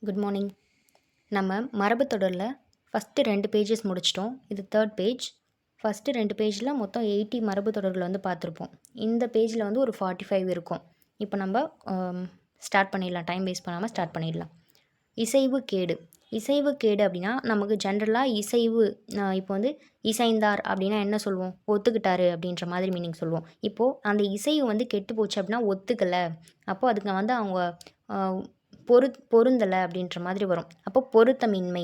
Good morning. நம்ம மரபு தொடரில் ஃபஸ்ட்டு 2 பேஜஸ் முடிச்சிட்டோம். இது 3rd பேஜ். ஃபஸ்ட்டு 2 பேஜில் மொத்தம் 80 மரபு தொடர்கள் வந்து பார்த்துருப்போம். இந்த பேஜில் வந்து ஒரு 45 இருக்கும். இப்போ நம்ம ஸ்டார்ட் பண்ணிடலாம். டைம் வேஸ்ட் பண்ணாமல் ஸ்டார்ட் பண்ணிடலாம். இசைவு கேடு. இசைவு கேடு அப்படின்னா நமக்கு ஜென்ரலாக இசைவு இப்போ வந்து இசைந்தார் அப்படின்னா என்ன சொல்லுவோம்? ஒத்துக்கிட்டாரு அப்படின்ற மாதிரி மீனிங் சொல்லுவோம். இப்போது அந்த இசைவு வந்து கெட்டு போச்சு அப்படின்னா ஒத்துக்கலை. அப்போது அதுக்கு வந்து அவங்க பொருந்தலை அப்படின்ற மாதிரி வரும். அப்போ பொருத்தமின்மை,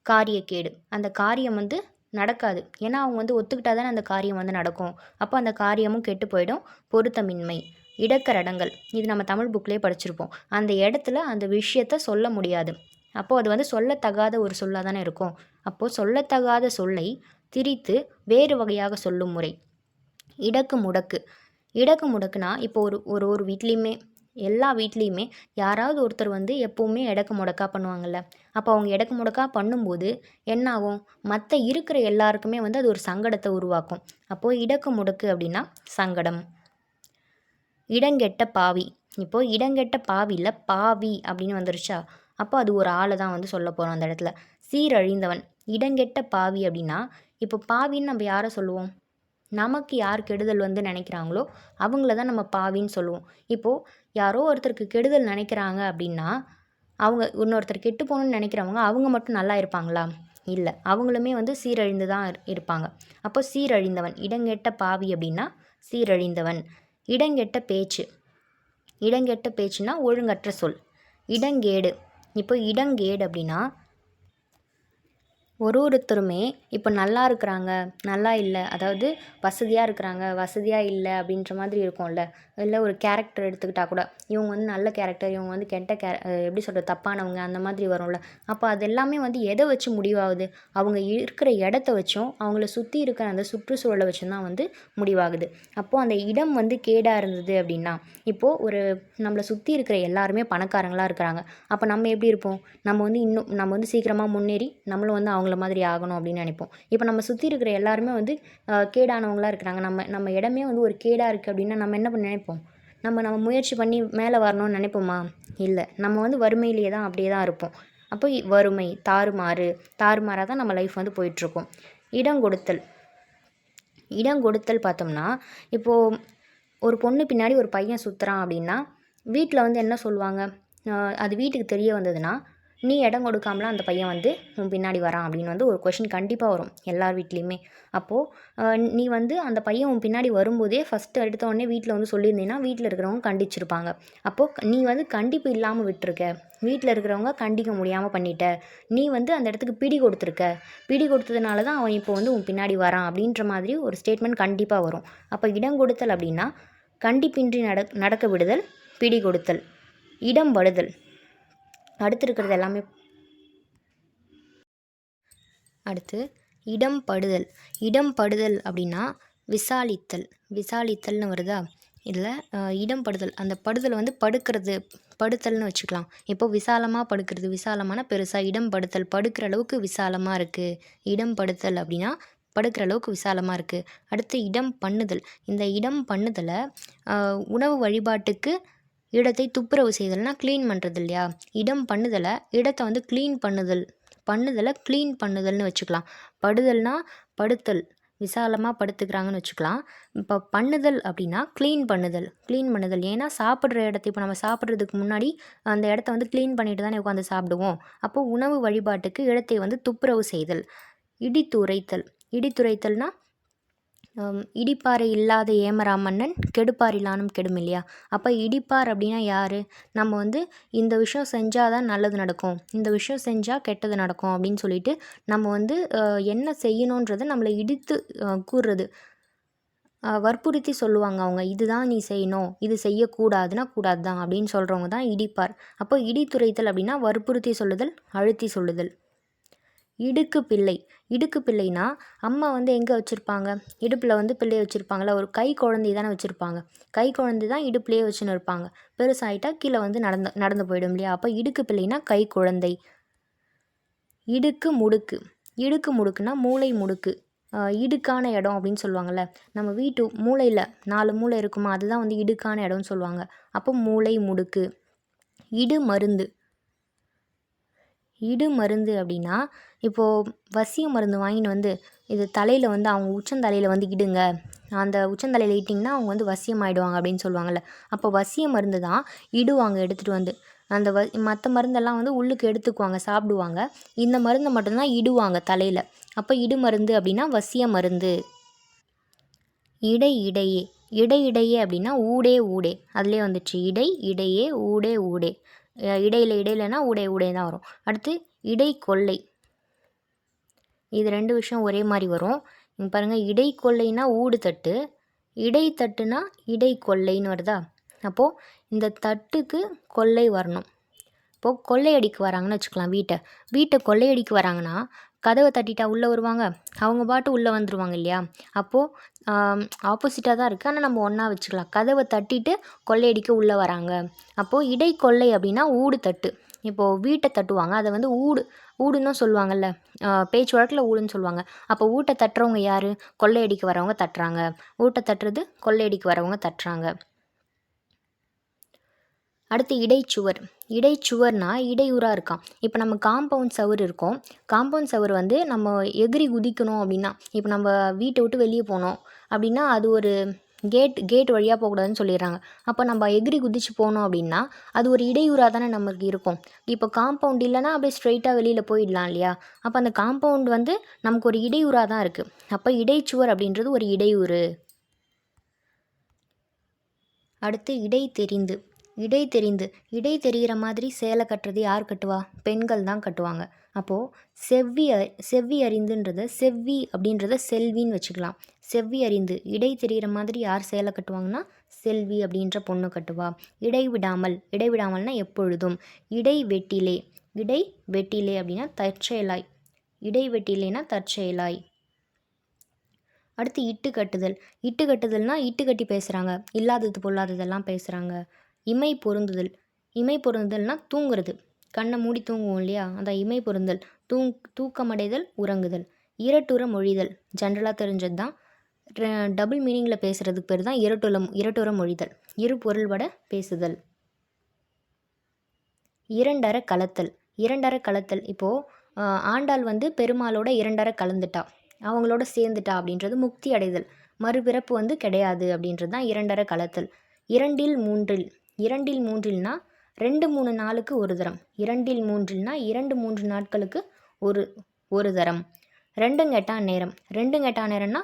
காரியக்கேடு. அந்த காரியம் வந்து நடக்காது. ஏன்னா அவங்க வந்து ஒத்துக்கிட்டா தானே அந்த காரியம் வந்து நடக்கும். அப்போ அந்த காரியமும் கெட்டு போயிடும். பொருத்தமின்மை. இடக்கரடங்கள். இது நம்ம தமிழ் புக்லேயே படிச்சிருப்போம். அந்த இடத்துல அந்த விஷயத்த சொல்ல முடியாது. அப்போது அது வந்து சொல்லத்தகாத ஒரு சொல்லாக தானே இருக்கும். அப்போது சொல்லத்தகாத சொல்லை திரித்து வேறு வகையாக சொல்லும் முறை. இடக்கு முடக்கு. இடக்கு முடக்குனா இப்போ ஒரு வீட்லேயுமே எல்லா வீட்லேயுமே யாராவது ஒருத்தர் வந்து எப்போவுமே எடக்கு முடக்கா பண்ணுவாங்கள்ல. அப்போ அவங்க எடக்கு முடக்கா பண்ணும்போது என்ன ஆகும்? மற்ற இருக்கிற எல்லாருக்குமே வந்து அது ஒரு சங்கடத்தை உருவாக்கும். அப்போது இடக்கு முடக்கு அப்படின்னா சங்கடம். இடங்கெட்ட பாவி. இப்போது இடங்கெட்ட பாவியில் பாவி அப்படின்னு வந்துருச்சா, அப்போ அது ஒரு ஆளை தான் வந்து சொல்ல போகிறோம் அந்த இடத்துல. சீரழிந்தவன். இடங்கெட்ட பாவி அப்படின்னா இப்போ பாவின்னு நம்ம யாரை சொல்லுவோம்? நமக்கு யார் கெடுதல் வந்து நினைக்கிறாங்களோ அவங்கள தான் நம்ம பாவின்னு சொல்லுவோம். இப்போது யாரோ ஒருத்தருக்கு கெடுதல் நினைக்கிறாங்க அப்படின்னா அவங்க இன்னொருத்தர் கெட்டு போகணுன்னு நினைக்கிறவங்க அவங்க மட்டும் நல்லா இருப்பாங்களா? இல்லை, அவங்களுமே வந்து சீரழிந்து தான் இருப்பாங்க. அப்போ சீரழிந்தவன். இடங்கெட்ட பாவி அப்படின்னா சீரழிந்தவன். இடங்கெட்ட பேச்சு. இடங்கெட்ட பேச்சுன்னா ஒழுங்கற்ற சொல். இடங்கேடு. இப்போ இடங்கேடு அப்படின்னா ஒருத்தருமே இப்போ நல்லா இருக்கிறாங்க, நல்லா இல்லை, அதாவது வசதியாக இருக்கிறாங்க, வசதியாக இல்லை அப்படின்ற மாதிரி இருக்கும்ல. இல்லை ஒரு கேரக்டர் எடுத்துக்கிட்டால் கூட இவங்க வந்து நல்ல கேரக்டர், இவங்க வந்து கெட்ட எப்படி சொல்கிறது, தப்பானவங்க அந்த மாதிரி வரும்ல. அப்போ அது எல்லாமே வந்து எதை வச்சு முடிவாகுது? அவங்க இருக்கிற இடத்த வச்சும் அவங்கள சுற்றி இருக்கிற அந்த சுற்றுச்சூழலை வச்சும் தான் வந்து முடிவாகுது. அப்போது அந்த இடம் வந்து கேடாக இருந்தது அப்படின்னா இப்போது நம்மளை சுற்றி இருக்கிற எல்லாருமே பணக்காரங்களாக இருக்கிறாங்க. அப்போ நம்ம எப்படி இருப்போம்? நம்ம வந்து சீக்கிரமாக முன்னேறி நம்மளும் வந்து அவங்கள மாதிரி ஆகணும் அப்படின்னு நினைப்போம். இப்போ நம்ம சுற்றி இருக்கிற எல்லாருமே வந்து கேடானவங்களாக இருக்கிறாங்க. நம்ம இடமே வந்து ஒரு கேடாக இருக்குது அப்படின்னா நம்ம என்ன பண்ண நினைப்போம்? நம்ம முயற்சி பண்ணி மேலே வரணும்னு நினைப்போமா? இல்லை, நம்ம வந்து வறுமையிலேயே தான் அப்படியே தான் இருப்போம். அப்போ வறுமை, தாறுமாறாக தான் நம்ம லைஃப் வந்து போயிட்டுருக்கும். இடங்கொடுத்தல் பார்த்தோம்னா இப்போது ஒரு பொண்ணு பின்னாடி ஒரு பையன் சுற்றுறான் அப்படின்னா வீட்டில் வந்து என்ன சொல்லுவாங்க? அது வீட்டுக்கு தெரிய வந்ததுன்னா நீ இடம் கொடுக்காமலாம் அந்த பையன் வந்து உன் பின்னாடி வரான் அப்படின்னு வந்து ஒரு கொஷின் கண்டிப்பாக வரும் எல்லார் வீட்லேயுமே. அப்போது நீ வந்து அந்த பையன் உன் பின்னாடி வரும்போதே ஃபஸ்ட்டு எடுத்த உடனே வீட்டில் வந்து சொல்லியிருந்தீங்கன்னா வீட்டில் இருக்கிறவங்க கண்டிச்சிருப்பாங்க. அப்போது நீ வந்து கண்டிப்பு இல்லாமல் விட்டுருக்க, வீட்டில் இருக்கிறவங்க கண்டிக்க முடியாமல் பண்ணிட்ட, நீ வந்து அந்த இடத்துக்கு பிடி கொடுத்துருக்க, பிடி கொடுத்ததுனால தான் அவன் இப்போ வந்து உன் பின்னாடி வரான் அப்படின்ற மாதிரி ஒரு ஸ்டேட்மெண்ட் கண்டிப்பாக வரும். அப்போ இடம் கொடுத்தல் அப்படின்னா கண்டிப்பின்றி நடக்க விடுதல், பிடி கொடுத்தல். இடம் படுதல். அடுத்து இருக்கிறது எல்லாமே அடுத்து இடம் படுதல். இடம் படுதல் அப்படின்னா விசாலித்தல்னு வருதா? இதில் இடம் படுதல், அந்த படுதல் வந்து படுத்தல்னு வச்சுக்கலாம். இப்போ விசாலமாக படுக்கிறது, விசாலமான பெருசாக. இடம் படுத்தல், படுக்கிற அளவுக்கு விசாலமாக இருக்குது. இடம் படுத்தல் அப்படின்னா படுக்கிற அளவுக்கு விசாலமாக இருக்குது. அடுத்து இடம் பண்ணுதல். இந்த இடம் பண்ணுதலை உணவு வழிபாட்டுக்கு இடத்தை துப்புரவு செய்தல்னால் க்ளீன் பண்ணுறது இல்லையா? இடம் பண்ணுதலை இடத்தை வந்து க்ளீன் பண்ணுதல்னு வச்சுக்கலாம். படுதல்னா படுத்தல், விசாலமாக படுத்துக்கிறாங்கன்னு வச்சுக்கலாம். இப்போ பண்ணுதல் அப்படின்னா க்ளீன் பண்ணுதல். ஏன்னா சாப்பிட்ற இடத்த இப்போ நம்ம சாப்பிட்றதுக்கு முன்னாடி அந்த இடத்த வந்து க்ளீன் பண்ணிட்டு தானே உட்காந்து சாப்பிடுவோம். அப்போது உணவு வழிபாட்டுக்கு இடத்தை வந்து துப்புரவு செய்தல். இடித்துரைத்தல்னா இடிப்பாறை இல்லாத ஏமரா மன்னன் கெடுப்பார் இல்லானும் கெடும் இல்லையா? அப்போ இடிப்பார் அப்படின்னா யார்? நம்ம வந்து இந்த விஷயம் செஞ்சால் தான் நல்லது நடக்கும், இந்த விஷயம் செஞ்சால் கெட்டது நடக்கும் அப்படின்னு சொல்லிட்டு நம்ம வந்து என்ன செய்யணுன்றதை நம்மளை இடித்து கூறுறது, வற்புறுத்தி சொல்லுவாங்க அவங்க. இதுதான் நீ செய்யணும், இது செய்யக்கூடாதுன்னா கூடாது தான் அப்படின்னு சொல்கிறவங்க தான் இடிப்பார். அப்போ இடித்துரைத்தல் அப்படின்னா வற்புறுத்தி சொல்லுதல், அழுத்தி சொல்லுதல். இடுக்கு பிள்ளைனா அம்மா வந்து எங்கே வச்சுருப்பாங்க? இடுப்பில் வந்து பிள்ளையை வச்சுருப்பாங்களா? ஒரு கை குழந்தை தானே வச்சுருப்பாங்க. கை குழந்தை தான் இடுப்புலேயே வச்சுன்னு இருப்பாங்க. பெருசாகிட்டா கீழே வந்து நடந்து போயிடும் இல்லையா? அப்போ இடுக்கு பிள்ளைனா கை குழந்தை. இடுக்கு முடுக்குனா மூளை முடுக்கு, இடுக்கான இடம் அப்படின்னு சொல்லுவாங்கள்ல. நம்ம வீட்டு மூளையில் 4 மூளை இருக்குமா, அதுதான் வந்து இடுக்கான இடம்னு சொல்லுவாங்க. அப்போ மூளை முடுக்கு. இடு மருந்து. இடு மருந்து அப்படின்னா இப்போது வசிய மருந்து வாங்கின்னு வந்து இது தலையில் வந்து அவங்க உச்சந்தலையில் வந்து இடுங்க, அந்த உச்சந்தலையில் இட்டிங்கன்னா அவங்க வந்து வசியம் ஆகிடுவாங்க அப்படின்னு சொல்லுவாங்கள்ல. அப்போ வசிய மருந்து தான் இடுவாங்க எடுத்துகிட்டு வந்து. அந்த மற்ற மருந்தெல்லாம் வந்து உள்ளுக்கு எடுத்துக்குவாங்க, சாப்பிடுவாங்க. இந்த மருந்தை மட்டும்தான் இடுவாங்க தலையில். அப்போ இடு மருந்து அப்படின்னா வசிய மருந்து. இடை இடையே, இடை இடையே அப்படின்னா ஊடே ஊடே, அதுலேயே வந்துடுச்சு. இடை இடையே ஊடே ஊடே, இடையில இடையிலனா ஊடே ஊடே தான் வரும். அடுத்து இடை கொள்ளை, இது 2 விஷயம் ஒரே மாதிரி வரும். இங்கே பாருங்கள், இடை கொள்ளைனா ஊடு தட்டு, இடை தட்டுனா இடை கொள்ளைன்னு வருதா. அப்போது இந்த தட்டுக்கு கொள்ளை வரணும். இப்போது கொள்ளையடிக்கு வராங்கன்னு வச்சுக்கலாம். வீட்டை கொள்ளையடிக்கு வராங்கன்னா கதவை தட்டிட்டா உள்ளே வருவாங்க, அவங்க பாட்டு உள்ளே வந்துடுவாங்க இல்லையா. அப்போது ஆப்போசிட்டாக தான் இருக்குது, ஆனால் நம்ம ஒன்றா வச்சுக்கலாம். கதவை தட்டிட்டு கொள்ளையடிக்க உள்ளே வராங்க. அப்போது இடை கொள்ளை அப்படின்னா ஊடு தட்டு. இப்போது வீட்டை தட்டுவாங்க, அதை வந்து ஊடுன்னு சொல்லுவாங்கள்ல, பேச்சு வழக்கில் ஊடுன்னு சொல்லுவாங்க. அப்போ வீட்டை தட்டுறவங்க யார்? கொள்ளையடிக்க வரவங்க தட்டுறாங்க. வீட்டை தட்டுறது கொள்ளையடிக்க வரவங்க தட்டுறாங்க. அடுத்து இடைச்சுவர். இடைச்சுவர்னா இடையூறாக இருக்கான். இப்போ நம்ம காம்பவுண்ட் சவுர் இருக்கும். காம்பவுண்ட் சவுர் வந்து நம்ம எகிரி குதிக்கணும் அப்படின்னா, இப்போ நம்ம வீட்டை விட்டு வெளியே போனோம் அப்படின்னா அது ஒரு கேட் வழியாக போகக்கூடாதுன்னு சொல்லிடுறாங்க. அப்போ நம்ம எகிரி குதிச்சு போனோம் அப்படின்னா அது ஒரு இடையூறாக தானே நமக்கு இருக்கும். இப்போ காம்பவுண்ட் இல்லைன்னா அப்படியே ஸ்ட்ரைட்டாக வெளியில் போயிடலாம் இல்லையா. அப்போ அந்த காம்பவுண்ட் வந்து நமக்கு ஒரு இடையூறாக தான் இருக்குது. அப்போ இடைச்சுவர் அப்படின்றது ஒரு இடையூறு. அடுத்து இடை தெரிந்து. இடை தெரிகிற மாதிரி சேலை கட்டுறது யார் கட்டுவா? பெண்கள் தான் கட்டுவாங்க. அப்போது செவ்வி அறிந்துன்றத செவ்வி அப்படின்றத செல்வின்னு வச்சுக்கலாம். செவ்வி அறிந்து இடை தெரிகிற மாதிரி யார் சேலை கட்டுவாங்கன்னா செல்வி அப்படின்ற பொண்ணு கட்டுவா. இடைவிடாமல்னா எப்பொழுதும். இடை வெட்டிலே அப்படின்னா தற்செயலாய். இடை வெட்டிலேனா தற்செயலாய். அடுத்து இட்டு கட்டுதல்னா இட்டு கட்டி பேசுகிறாங்க, இல்லாதது பொல்லாததெல்லாம் பேசுகிறாங்க. இமை பொருந்துதல்னா தூங்குறது, கண்ணை மூடி தூங்குவோம் இல்லையா, அதான் இமை பொருந்தல். தூக்கமடைதல், உறங்குதல். இரட்டுற மொழிதல் ஜென்ரலாக தெரிஞ்சது தான். டபுள் மீனிங்கில் பேசுகிறதுக்கு பேர் தான் இரட்டுற மொழிதல், இரு பொருள்பட பேசுதல். இரண்டர கலத்தல். இப்போது ஆண்டாள் வந்து பெருமாளோட இரண்டர கலந்துட்டா, அவங்களோட சேர்ந்துட்டா அப்படின்றது முக்தி அடைதல். மறுபிறப்பு வந்து கிடையாது அப்படின்றது தான் இரண்டர கலத்தல். இரண்டில் மூன்றில்னா 2-3 நாளுக்கு ஒரு தரம். 2-3 நாட்களுக்கு ஒரு தரம். ரெண்டுங்கெட்டான் நேரம்னா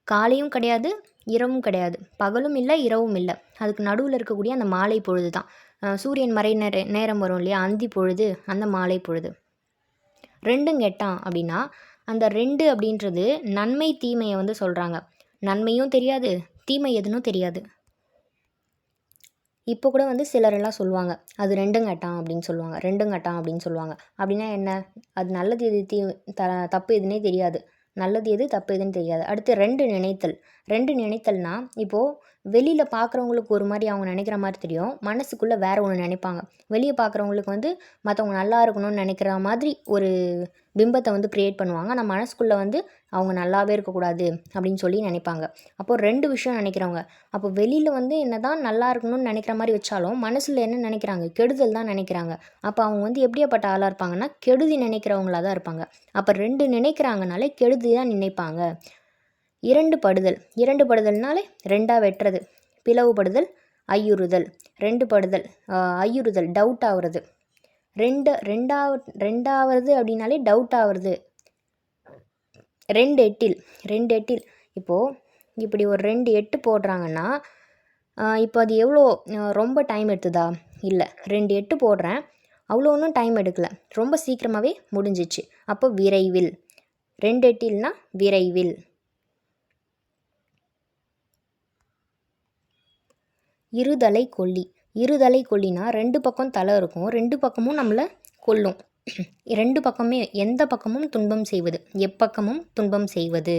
காலையும் கிடையாது இரவும் கிடையாது, பகலும் இல்லை இரவும் இல்லை, அதுக்கு நடுவில் இருக்கக்கூடிய அந்த மாலை பொழுது தான். சூரியன் மறை நேரம் வரும் இல்லையா, அந்தி பொழுது, அந்த மாலை பொழுது. ரெண்டுங்கெட்டான் அப்படின்னா அந்த 2 அப்படின்றது நன்மை தீமையை வந்து சொல்கிறாங்க. நன்மையும் தெரியாது, தீமை எதுன்னு தெரியாது. இப்போ கூட வந்து சிலரெல்லாம் சொல்லுவாங்க அது ரெண்டுங்கட்டான் அப்படின்னு சொல்லுவாங்க. அப்படின்னா என்ன? அது நல்லது எது தப்பு எதுன்னே தெரியாது, நல்லது எது தப்பு எதுன்னு தெரியாது. அடுத்து ரெண்டு நினைத்தல்னா இப்போது வெளியில் பார்க்குறவங்களுக்கு ஒரு மாதிரி அவங்க நினைக்கிற மாதிரி தெரியும், மனசுக்குள்ளே வேறு ஒன்று நினைப்பாங்க. வெளியே பார்க்குறவங்களுக்கு வந்து மற்றவங்க நல்லா இருக்கணும்னு நினைக்கிற மாதிரி ஒரு பிம்பத்தை வந்து க்ரியேட் பண்ணுவாங்க. ஆனால் மனசுக்குள்ளே வந்து அவங்க நல்லாவே இருக்கக்கூடாது அப்படின்னு சொல்லி நினைப்பாங்க. அப்போது 2 விஷயம் நினைக்கிறவங்க. அப்போ வெளியில் வந்து என்ன தான் நல்லா இருக்கணும்னு நினைக்கிற மாதிரி வச்சாலும் மனசில் என்ன நினைக்கிறாங்க? கெடுதல் தான் நினைக்கிறாங்க. அப்போ அவங்க வந்து எப்படியாப்பட்ட ஆளாக இருப்பாங்கன்னா கெடுதி நினைக்கிறவங்களாக தான் இருப்பாங்க. அப்போ 2 நினைக்கிறாங்கனாலே கெடுதி தான் நினைப்பாங்க. இரண்டு படுதல்னாலே 2ஆக வெட்டுறது. பிளவுபடுதல், ஐயுறுதல். 2 படுதல், ஐயுறுதல் டவுட் ஆகுறது. ரெண்டாவது அப்படின்னாலே டவுட் ஆகுறது. 2 எட்டில் இப்போது இப்படி ஒரு 2 எட்டு போடுறாங்கன்னா இப்போ அது எவ்வளோ ரொம்ப டைம் எடுத்துதா? இல்லை, 2 எட்டு போடுறேன், அவ்வளோ ஒன்றும் டைம் எடுக்கலை, ரொம்ப சீக்கிரமாகவே முடிஞ்சிச்சு. அப்போ விரைவில். 2 எட்டில்னா விரைவில். இருதலை கொல்லினா 2 பக்கம் தலை இருக்கும், 2 பக்கமும் நம்மளை கொல்லும். 2 பக்கமே எந்த பக்கமும் துன்பம் செய்வது, எப்பக்கமும் துன்பம் செய்வது.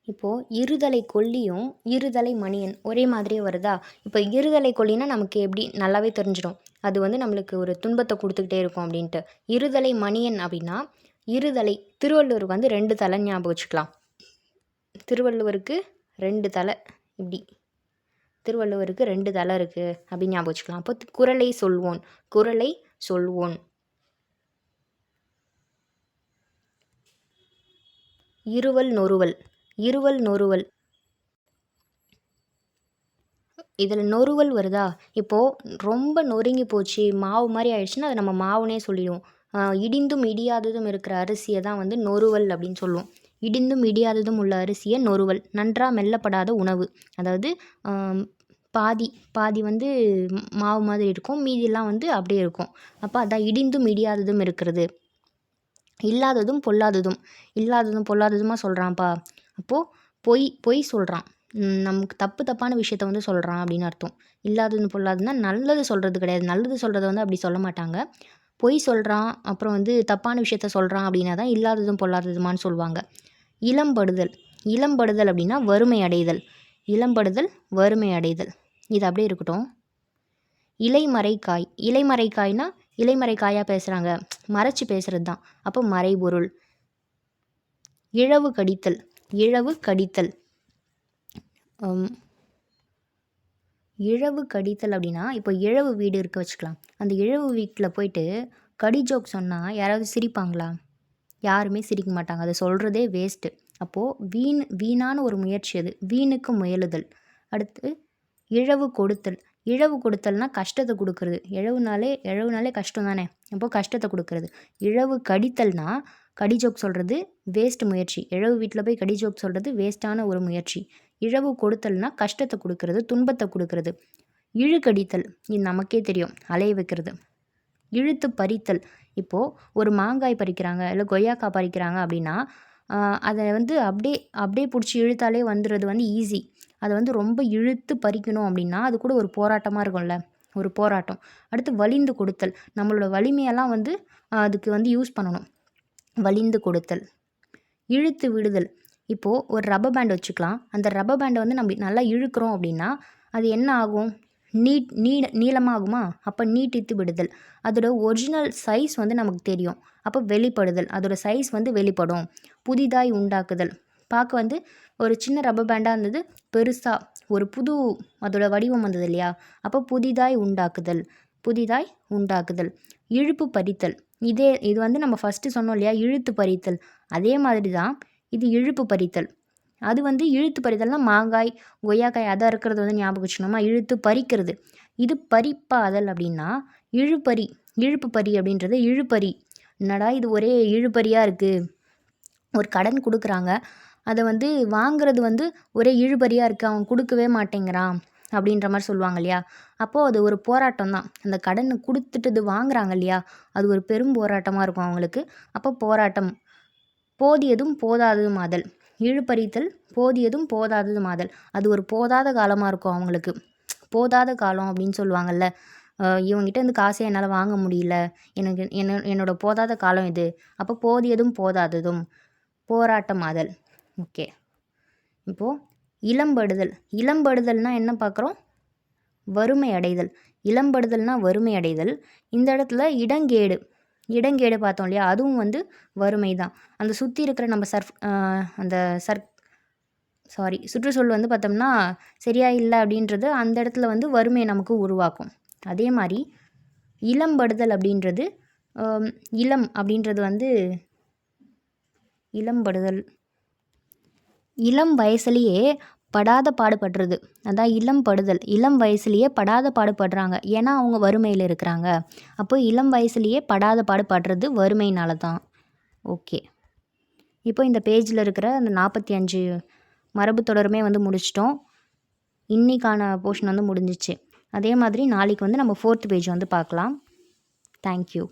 இப்போது இருதலை கொல்லியும் இருதலை மணியன் ஒரே மாதிரியே வருதா? இப்போ இருதலை கொல்லினா நமக்கு எப்படி நல்லாவே தெரிஞ்சிடும், அது வந்து நம்மளுக்கு ஒரு துன்பத்தை கொடுத்துக்கிட்டே இருக்கும் அப்படின்ட்டு. இருதலை மணியன் அப்படின்னா திருவள்ளுவருக்கு வந்து 2 தலை ஞாபகம் வச்சுக்கலாம். திருவள்ளுவருக்கு 2 தலை, இப்படி திருவள்ளுவருக்கு 2 தலை இருக்குது அப்படின்னு ஞாபகம் வச்சுக்கலாம். அப்போ குறளை சொல்வோன். இருவல் நொறுவல். இருவல் நொறுவல். இதில் நொறுவல் வருதா? இப்போது ரொம்ப நொறுங்கி போச்சு, மாவு மாதிரி ஆயிடுச்சுன்னா அதை நம்ம மாவுனே சொல்லிடுவோம். இடிந்தும் இடியாததும் இருக்கிற அரிசியை தான் வந்து நொறுவல் அப்படின்னு சொல்லுவோம். இடிந்தும் இடியாததும் உள்ள அரிசியை நொறுவல். நன்றாக மெல்லப்படாத உணவு. அதாவது பாதி பாதி வந்து மாவு மாதிரி இருக்கும், மீதியெல்லாம் வந்து அப்படியே இருக்கும். அப்போ அதான் இடிந்தும் இடியாததும் இருக்கிறது. இல்லாததும் பொல்லாததும். இல்லாததும் பொல்லாததுமா சொல்கிறான்ப்பா. அப்போது பொய் பொய் சொல்கிறான். நமக்கு தப்பான விஷயத்த வந்து சொல்கிறான் அப்படின்னு அர்த்தம். இல்லாததும் பொல்லாததுன்னா நல்லது சொல்கிறது கிடையாது. நல்லது சொல்கிறத வந்து அப்படி சொல்ல மாட்டாங்க. பொய் சொல்கிறான், அப்புறம் வந்து தப்பான விஷயத்த சொல்கிறான் அப்படின்னா தான் இல்லாததும் பொல்லாததுமான்னு சொல்லுவாங்க. இளம்படுதல். இளம்படுதல் அப்படின்னா வறுமை அடைதல். இளம்படுதல் வறுமை அடைதல். இது அப்படியே இருக்கட்டும். இலைமறைக்காய். இலைமறைக்காய்னா இலைமறைக்காயாக பேசுகிறாங்க, மறைச்சி பேசுகிறது தான். அப்போ மறைபொருள். இழவு கடித்தல். இழவு கடித்தல். இழவு கடித்தல் அப்படின்னா இப்போ இழவு வீடு இருக்க வச்சுக்கலாம். அந்த இழவு வீட்டில் போயிட்டு கடி ஜோக் சொன்னால் யாராவது சிரிப்பாங்களா? யாருமே சிரிக்க மாட்டாங்க. அதை சொல்கிறதே வேஸ்ட்டு. அப்போது வீணான ஒரு முயற்சி அது. வீணுக்கு முயலுதல். அடுத்து இழவு கொடுத்தல். இழவு கொடுத்தல்னால் கஷ்டத்தை கொடுக்குறது. இழவுனாலே கஷ்டம் தானே. அப்போது கஷ்டத்தை கொடுக்குறது. இழவு கடித்தல்னா கடி ஜோக் சொல்கிறது வேஸ்ட் முயற்சி. இழவு வீட்டில் போய் கடி ஜோக் சொல்கிறது வேஸ்ட்டான ஒரு முயற்சி. இழவு கொடுத்தல்னா கஷ்டத்தை கொடுக்குறது, துன்பத்தை கொடுக்குறது. இழுக்கடித்தல் இது நமக்கே தெரியும், அலைய வைக்கிறது. இழுத்து பறித்தல். இப்போது ஒரு மாங்காய் பறிக்கிறாங்க, இல்லை கொய்யாக்காய் பறிக்கிறாங்க அப்படின்னா அதை வந்து அப்படியே பிடிச்சி இழுத்தாலே வந்துடுறது வந்து ஈஸி. அதை வந்து ரொம்ப இழுத்து பறிக்கணும் அப்படின்னா அது கூட ஒரு போராட்டமாக இருக்கும்ல, ஒரு போராட்டம். அடுத்து வலிந்து கொடுத்தல். நம்மளோட வலிமையெல்லாம் வந்து அதுக்கு வந்து யூஸ் பண்ணணும். வலிந்து கொடுத்தல். இழுத்து விடுதல். இப்போது ஒரு ரப்பர் பேண்ட் வச்சுக்கலாம். அந்த ரப்பர் பேண்டை வந்து நம்ம நல்லா இழுக்கிறோம் அப்படின்னா அது என்ன ஆகும்? நீளமாகுமா? அப்போ நீட்டித்து விடுதல். அதோட ஒரிஜினல் சைஸ் வந்து நமக்கு தெரியும். அப்போ வெளிப்படுதல். அதோட சைஸ் வந்து வெளிப்படும். புதிதாய் உண்டாக்குதல். பார்க்க வந்து ஒரு சின்ன ரப்பர் பேண்டாக இருந்தது, பெருசாக ஒரு புது அதோட வடிவம் வந்தது இல்லையா? அப்போ புதிதாய் உண்டாக்குதல். புதிதாய் உண்டாக்குதல். இழுப்பு பறித்தல். இது வந்து நம்ம ஃபஸ்ட்டு சொன்னோம் இல்லையா, இழுத்து பறித்தல். அதே மாதிரி தான் இது இழுப்பு பறித்தல். அது வந்து இழுத்து பறித்தல்னால் மாங்காய், கொய்யாக்காய் அதை இருக்கிறது வந்து ஞாபகம் வச்சுக்கணுமா? இழுத்து பறிக்கிறது. இது பறிப்பாதல் அப்படின்னா இழுப்பறி. இழுப்பு பறி அப்படின்றது இழுப்பறி. என்னடா இது ஒரே இழுப்பறியாக இருக்குது. ஒரு கடன் கொடுக்குறாங்க, அதை வந்து வாங்குறது வந்து ஒரே இழுபறியாக இருக்குது, அவன் கொடுக்கவே மாட்டேங்கிறான் அப்படின்ற மாதிரி சொல்லுவாங்க இல்லையா? அப்போது அது ஒரு போராட்டம் தான். அந்த கடனை கொடுத்துட்டு இது வாங்குறாங்க இல்லையா, அது ஒரு பெரும் போராட்டமாக இருக்கும் அவங்களுக்கு. அப்போ போராட்டம். போதியதும் போதாததும் ஆதல். இழுபறித்தல் போதியதும் போதாததும் ஆதல். அது ஒரு போதாத காலமாக இருக்கும் அவங்களுக்கு. போதாத காலம் அப்படின்னு சொல்லுவாங்கள்ல, இவங்ககிட்ட இருந்து காசை என்னால் வாங்க முடியல, என்னோட போதாத காலம் இது. அப்போ போதியதும் போதாததும். போராட்டம் ஆதல். ஓகே. இப்போது இளம்படுதல். இளம்படுதல்னால் என்ன பார்க்குறோம்? வறுமை அடைதல். இளம்படுதல்னால் வறுமை அடைதல். இந்த இடத்துல இடங்கேடு பார்த்தோம் இல்லையா, அதுவும் வந்து வறுமை தான். அந்த சுற்றி இருக்கிற நம்ம சுற்றுச்சூழல் வந்து பார்த்தோம்னா சரியா இல்லை அப்படின்றது அந்த இடத்துல வந்து வறுமையை நமக்கு உருவாக்கும். அதே மாதிரி இளம்படுதல் அப்படின்றது இளம் அப்படின்றது வந்து இளம்படுதல் இளம் வயசுலேயே படாத பாடுபடுறது. அதான் இளம் படுதல். இளம் வயசுலேயே படாத பாடுபடுறாங்க, ஏன்னா அவங்க வறுமையில் இருக்கிறாங்க. அப்போ இளம் வயசுலேயே படாத பாடுபடுறது வறுமையினால தான். ஓகே. இப்போ இந்த பேஜில் இருக்கிற அந்த 45 மரபு தொடருமே வந்து முடிச்சிட்டோம். இன்னைக்கான போர்ஷன் வந்து முடிஞ்சிச்சு. அதே மாதிரி நாளைக்கு வந்து நம்ம 4th பேஜ் வந்து பார்க்கலாம். தேங்க்யூ.